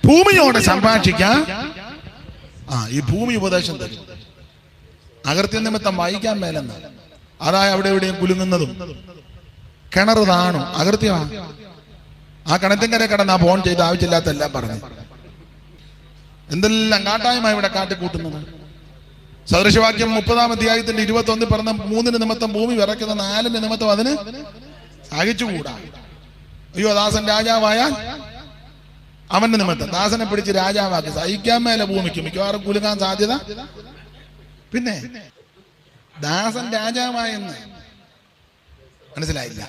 ഭൂമിയോട് സംഭാഷിക്കാൻ ഈ ഭൂമി ഉപദേശം തരും. അകൃത്യ നിമിത്തം വായിക്കാൻ മേലെന്ന്, അതായത് അവിടെ എവിടെയും കുലുങ്ങുന്നതും കിണർ താണു അകൃത്യമാണ്. ആ കിണറ്റിങ്കരെ കിടന്ന് ആ ഫോൺ ചെയ്ത് ആവശ്യമില്ലാത്ത എല്ലാം പറഞ്ഞു. എന്തെല്ലാം കാട്ടായ്മ ഇവിടെ കാട്ടിക്കൂട്ടുന്നത്. സദൃശവാക്യം 30-ാം അധ്യായത്തിന്റെ 21 പറഞ്ഞ 3 നിമിത്തം ഭൂമി വിറയ്ക്കുന്ന 4 നിമിത്തം അതിന് സഹിച്ചുകൂടാ. അയ്യോ, ദാസൻ രാജാവായാൽ അവന്റെ നിമിത്തം ദാസനെ പിടിച്ച് രാജാവാക്കി സഹിക്കാൻ മേലെ ഭൂമിക്ക് മിക്കവാറും കുലുങ്ങാൻ സാധ്യത. പിന്നെ ദാസൻ രാജാവായെന്ന് മനസ്സിലായില്ല.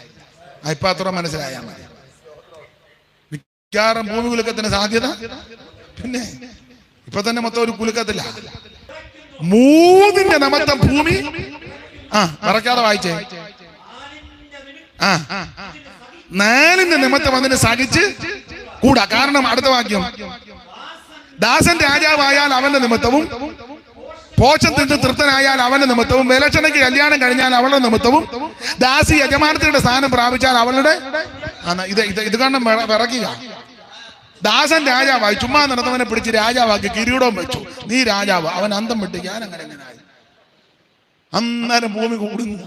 ഇപ്പൊ അത്ര മനസ്സിലായാൽ മതി. മിക്കവാറും ഭൂമി കുലുക്കത്തിന് സാധ്യത. പിന്നെ ഇപ്പൊ തന്നെ മൊത്തം ഒരു കുലുക്കത്തില്ല. 3 നിമിത്തം ഭൂമി പറക്കാതെ വായിച്ചേ. 4 നിമിത്തം അതിന് സഹിച്ച് കൂടാ. കാരണം അടുത്ത വാക്യം, ദാസൻ രാജാവായാൽ അവന്റെ നിമിത്തവും, പോച്ചൻ തിന്ന് തൃപ്തനായാൽ അവന്റെ നിമിത്തവും, വിലക്ഷണയ്ക്ക് കല്യാണം കഴിഞ്ഞാൽ അവളുടെ നിമിത്തവും, ദാസി യജമാനത്തിയുടെ സ്ഥാനം പ്രാപിച്ചാൽ അവളുടെ ഇത് കാരണം വിറക്കുക. ദാസൻ രാജാവായി ചുമ്മാ നടന്നവനെ പിടിച്ച് രാജാവാക്കി കിരീടവും വെച്ചു. നീ രാജാവ്. അവൻ അന്തം വിട്ട് ഞാൻ അങ്ങനെ എങ്ങനെയായി. അന്നേരം ഭൂമി കൂടുന്നു.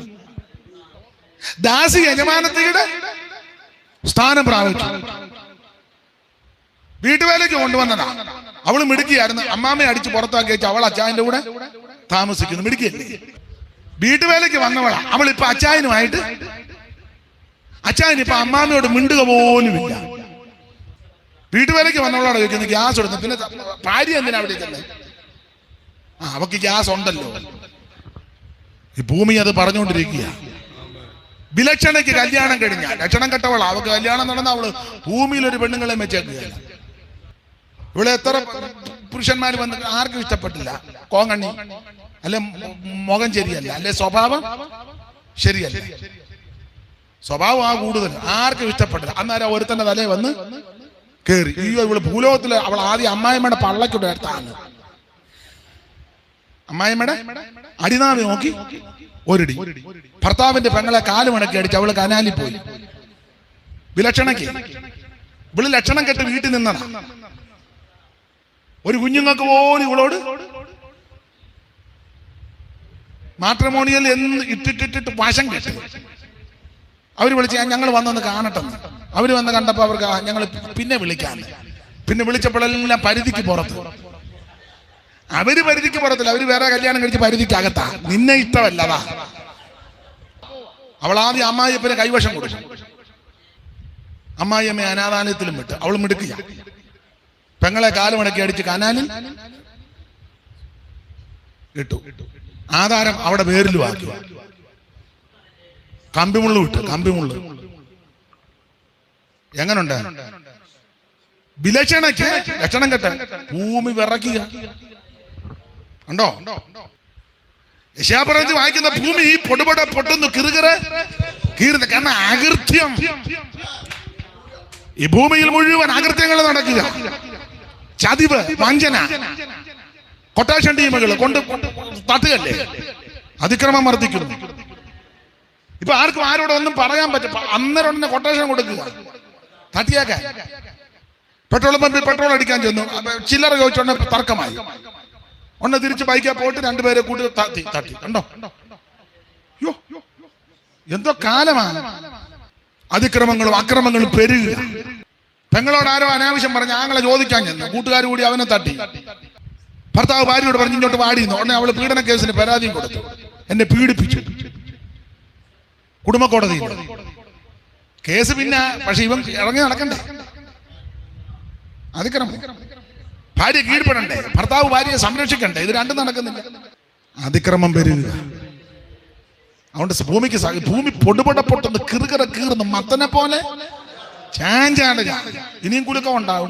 ദാസി യജമാനത്തിയുടെ സ്ഥാനം പ്രാപിച്ചു. വീട്ടുവേലയ്ക്ക് കൊണ്ടുവന്നതാ. അവള് മിടുക്കിയായിരുന്നു. അമ്മാമ്മയെ അടിച്ച് പുറത്താക്കി വെച്ച് അവൾ അച്ചായന്റെ കൂടെ താമസിക്കുന്നു. മിടുക്കിയല്ലേ? വീട്ടുവേലയ്ക്ക് വന്നവളാ. അവളിപ്പോ അച്ചായനുമായിട്ട് അച്ചായൻ ഇപ്പൊ അമ്മാമ്മയോട് മിണ്ടുക പോലുമില്ല. വീട്ടുവേലയ്ക്ക് വന്നവളോട് ചോദിക്കുന്നത് ഗ്യാസ് എടുത്തു. പിന്നെ ഭാര്യ എന്തിനാ അവിടെ ചെല്ലേ? അവക്ക് ഗ്യാസ് ഉണ്ടല്ലോ. ഈ ഭൂമി അത് പറഞ്ഞുകൊണ്ടിരിക്കുക. വിലക്ഷണയ്ക്ക് കല്യാണം കഴിഞ്ഞാൽ ലക്ഷണം കെട്ടവളാ. അവക്ക് കല്യാണം നടന്ന അവള് ഭൂമിയിൽ ഒരു പെണ്ണുങ്ങളെ വെച്ചേക്കുകയല്ല. ഇവിടെ എത്ര പുരുഷന്മാർ വന്ന് ആർക്കും ഇഷ്ടപ്പെട്ടില്ല. കോങ്ങണ്ണി അല്ലെ, മുഖം ശരിയല്ല, അല്ലെ സ്വഭാവം ശരിയല്ല. സ്വഭാവം കൂടുതൽ ആർക്കും ഇഷ്ടപ്പെട്ടില്ല. അന്നേരം ഒരുത്തന്റെ തലേ വന്ന് കേറി. ഇവള് ഭൂലോകത്തില് അവൾ ആദ്യം അമ്മായിമ്മയുടെ പള്ളയ്ക്കൂടെ എടുത്താണ്. അമ്മായിമ്മയുടെ അടിനാവി നോക്കി ഒരിടി. ഭർത്താവിന്റെ പെങ്ങളെ കാല് മണക്കി അടിച്ച് അവള് കനാലിൽ പോയി. വിലക്ഷണയ്ക്ക് ഇവള് ലക്ഷണം കെട്ട് വീട്ടിൽ നിന്നതാ. ഒരു കുഞ്ഞുങ്ങൾക്ക് പോലും ഇവളോട് മാട്രിമോണിയൽ എന്ന് ഇട്ടിട്ടിട്ട് വശം കെട്ടി. അവര് വിളിച്ച് ഞങ്ങൾ വന്നൊന്ന് കാണട്ടെന്ന്. അവര് വന്ന് കണ്ടപ്പോ അവർക്ക് ഞങ്ങൾ പിന്നെ വിളിക്കാൻ. പിന്നെ വിളിച്ചപ്പോഴെല്ലാം പരിധിക്ക് പുറത്ത്. അവര് പരിധിക്ക് പുറത്തില്ല. അവര് വേറെ കല്യാണം കഴിച്ച് പരിധിക്ക് അകത്താ. നിന്നെ ഇഷ്ടമല്ലതാ. അവൾ ആദ്യം അമ്മായിയപ്പനെ കൈവശം കൊടുക്കും. അമ്മായിയമ്മയെ അനാഥാലയത്തിലും വിട്ട്. അവൾ മിടുക്കുക. പെങ്ങളെ കാലുമടക്കി അടിച്ച് കനാലിൽ ഇട്ടു. ആധാരം അവിടെ പേരിലും ആക്കി. കമ്പിമുള്ളു വിട്ട്. കമ്പിമുള്ളു എങ്ങനുണ്ട്? വിലക്ഷണയ്ക്ക് ലക്ഷണം കെട്ട് ഭൂമി വിറക്കുക. ഉണ്ടോ? യശയാപ്രവചനം വായിക്കുന്ന ഭൂമി പൊടുപട പൊട്ടുന്നു, കിറുകിറ കീറുന്നു. കാരണം അകൃത്യം. ഈ ഭൂമിയിൽ മുഴുവൻ അകൃത്യങ്ങൾ നടക്കുക. ചതിവ്, വഞ്ചന, കൊട്ടേഷൻ ടീമുകൾ കൊണ്ട് തട്ടുകല്ലേ, അതിക്രമം വർദ്ധിക്കുന്നു. ഇപ്പൊ ആർക്കും ആരോട് ഒന്നും പറയാൻ പറ്റും. അന്നേരം ഉടനെ കൊട്ടേഷൻ കൊടുക്കുക, തട്ടിയാക്കാൻ. പെട്രോൾ പമ്പിൽ പെട്രോൾ അടിക്കാൻ ചെന്നു, ചില്ലറ ചോദിച്ചോണ്ട് തർക്കമായി. ഒന്ന് തിരിച്ച് ബൈക്കാ പോയിട്ട് 2 പേരെ കൂട്ടി തട്ടി. കണ്ടോ? എന്തോ കാലമാണ്. അതിക്രമങ്ങളും അക്രമങ്ങളും പെരുകുക. പെങ്ങളോട് ആരോ അനാവശ്യം പറഞ്ഞ ആങ്ങളെ ചോദിക്കാൻ ചെന്നു, കൂട്ടുകാർ കൂടി അവനെ തട്ടി. ഭർത്താവ് ഭാര്യയോട് പറഞ്ഞ് ഇങ്ങോട്ട് വാടിയെന്നു. ഉടനെ അവള് പീഡന കേസിന് പരാതിയും കൊടുത്തു. എന്നെ പീഡിപ്പിച്ചു. കുടുംബ കോടതി കേസ്. പിന്നെ പക്ഷെ ഇവൻ ഇറങ്ങി നടക്കണ്ടേ? അതിക്രമം. ഭാര്യ കീഴ്പ്പെടണ്ടേ? ഭർത്താവ് ഭാര്യയെ സംരക്ഷിക്കണ്ടേ? ഇത് രണ്ടും നടക്കുന്നില്ല. അതിക്രമം പെരുകുക. അതുകൊണ്ട് ഭൂമി പൊടുപൊട പൊട്ടുന്നു, കിറുകിറ കീറുന്നു, മത്തനെ പോലെ ചാഞ്ചാടുക. ഇനിയും കുലുക്കം ഉണ്ടാകും.